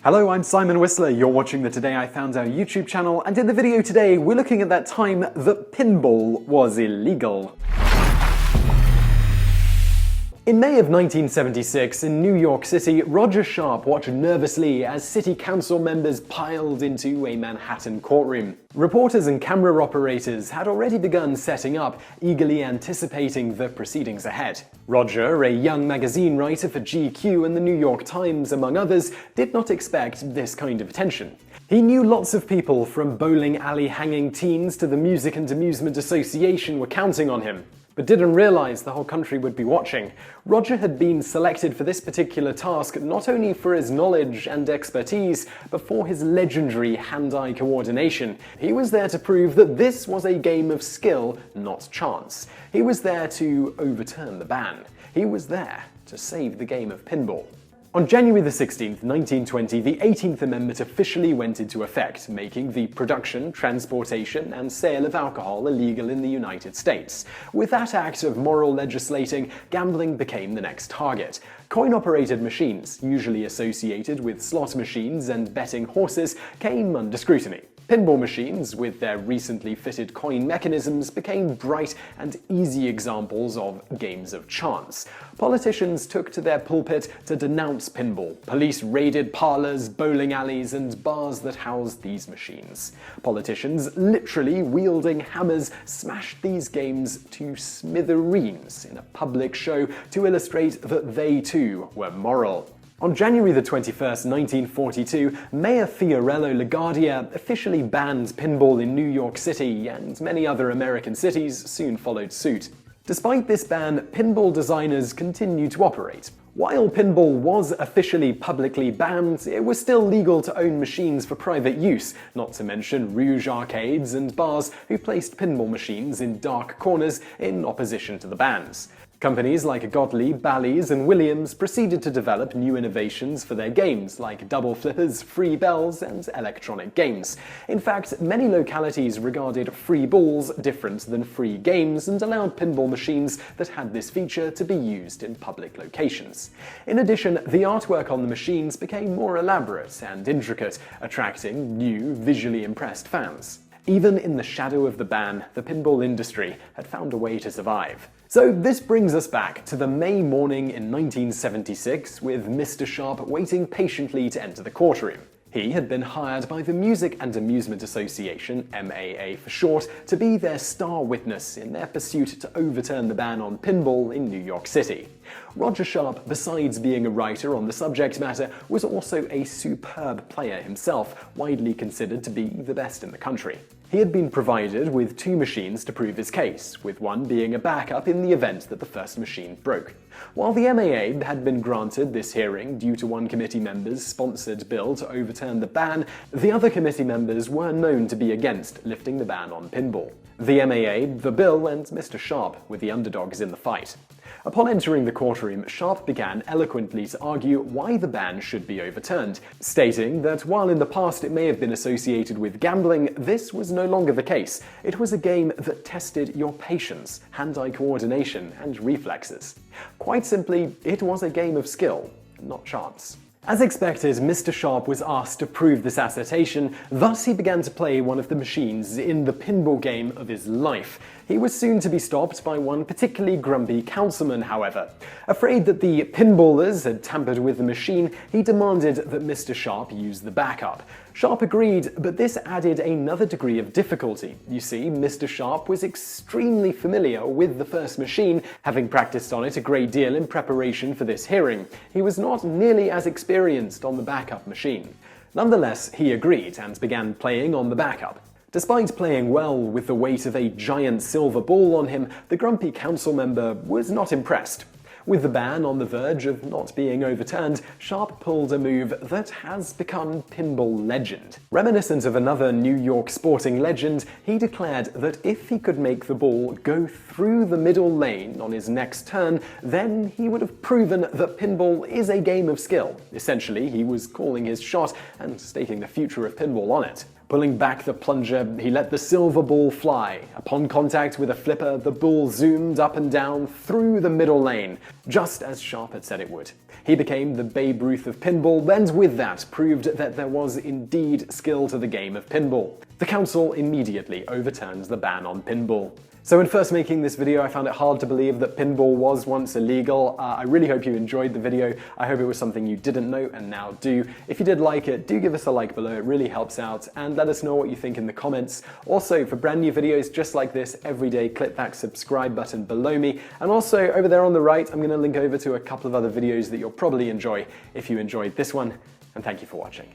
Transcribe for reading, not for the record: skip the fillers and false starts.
Hello, I'm Simon Whistler. You're watching the Today I Found Out YouTube channel, and in the video today, we're looking at that time that pinball was illegal. In May of 1976, in New York City, Roger Sharpe watched nervously as city council members piled into a Manhattan courtroom. Reporters and camera operators had already begun setting up, eagerly anticipating the proceedings ahead. Roger, a young magazine writer for GQ and the New York Times, among others, did not expect this kind of attention. He knew lots of people, from bowling alley hanging teens to the Music and Amusement Association, were counting on him, but didn't realize the whole country would be watching. Roger had been selected for this particular task not only for his knowledge and expertise, but for his legendary hand-eye coordination. He was there to prove that this was a game of skill, not chance. He was there to overturn the ban. He was there to save the game of pinball. On January 16, 1920, the 18th Amendment officially went into effect, making the production, transportation, and sale of alcohol illegal in the United States. With that act of moral legislating, gambling became the next target. Coin-operated machines, usually associated with slot machines and betting horses, came under scrutiny. Pinball machines, with their recently fitted coin mechanisms, became bright and easy examples of games of chance. Politicians took to their pulpit to denounce pinball. Police raided parlors, bowling alleys, and bars that housed these machines. Politicians, literally wielding hammers, smashed these games to smithereens in a public show to illustrate that they too were moral. On January 21st, 1942, Mayor Fiorello LaGuardia officially banned pinball in New York City, and many other American cities soon followed suit. Despite this ban, pinball designers continued to operate. While pinball was officially publicly banned, it was still legal to own machines for private use, not to mention Rouge arcades and bars who placed pinball machines in dark corners in opposition to the bans. Companies like Gottlieb, Bally's, and Williams proceeded to develop new innovations for their games, like double flippers, free bells, and electronic games. In fact, many localities regarded free balls different than free games and allowed pinball machines that had this feature to be used in public locations. In addition, the artwork on the machines became more elaborate and intricate, attracting new, visually impressed fans. Even in the shadow of the ban, the pinball industry had found a way to survive. So this brings us back to the May morning in 1976, with Mr. Sharpe waiting patiently to enter the courtroom. He had been hired by the Music and Amusement Association, MAA for short, to be their star witness in their pursuit to overturn the ban on pinball in New York City. Roger Sharpe, besides being a writer on the subject matter, was also a superb player himself, widely considered to be the best in the country. He had been provided with 2 machines to prove his case, with one being a backup in the event that the first machine broke. While the MAA had been granted this hearing due to one committee member's sponsored bill to overturn the ban, the other committee members were known to be against lifting the ban on pinball. The MAA, the bill, and Mr. Sharpe were the underdogs in the fight. Upon entering the courtroom, Sharpe began eloquently to argue why the ban should be overturned, stating that while in the past it may have been associated with gambling, this was no longer the case. It was a game that tested your patience, hand-eye coordination, and reflexes. Quite simply, it was a game of skill, not chance. As expected, Mr. Sharpe was asked to prove this assertion, thus he began to play one of the machines in the pinball game of his life. He was soon to be stopped by one particularly grumpy councilman, however. Afraid that the pinballers had tampered with the machine, he demanded that Mr. Sharpe use the backup. Sharpe agreed, but this added another degree of difficulty. You see, Mr. Sharpe was extremely familiar with the first machine, having practiced on it a great deal in preparation for this hearing. He was not nearly as experienced on the backup machine. Nonetheless, he agreed and began playing on the backup. Despite playing well with the weight of a giant silver ball on him, the grumpy council member was not impressed. With the ban on the verge of not being overturned, Sharpe pulled a move that has become pinball legend. Reminiscent of another New York sporting legend, he declared that if he could make the ball go through the middle lane on his next turn, then he would have proven that pinball is a game of skill. Essentially, he was calling his shot and staking the future of pinball on it. Pulling back the plunger, he let the silver ball fly. Upon contact with a flipper, the ball zoomed up and down through the middle lane, just as Sharpe had said it would. He became the Babe Ruth of pinball, and with that proved that there was indeed skill to the game of pinball. The council immediately overturned the ban on pinball. So when first making this video, I found it hard to believe that pinball was once illegal. I really hope you enjoyed the video. I hope it was something you didn't know and now do. If you did like it, do give us a like below, it really helps out, and let us know what you think in the comments. Also, for brand new videos just like this every day, click that subscribe button below me, and also over there on the right, I'm going to link over to a couple of other videos that you'll probably enjoy if you enjoyed this one, and thank you for watching.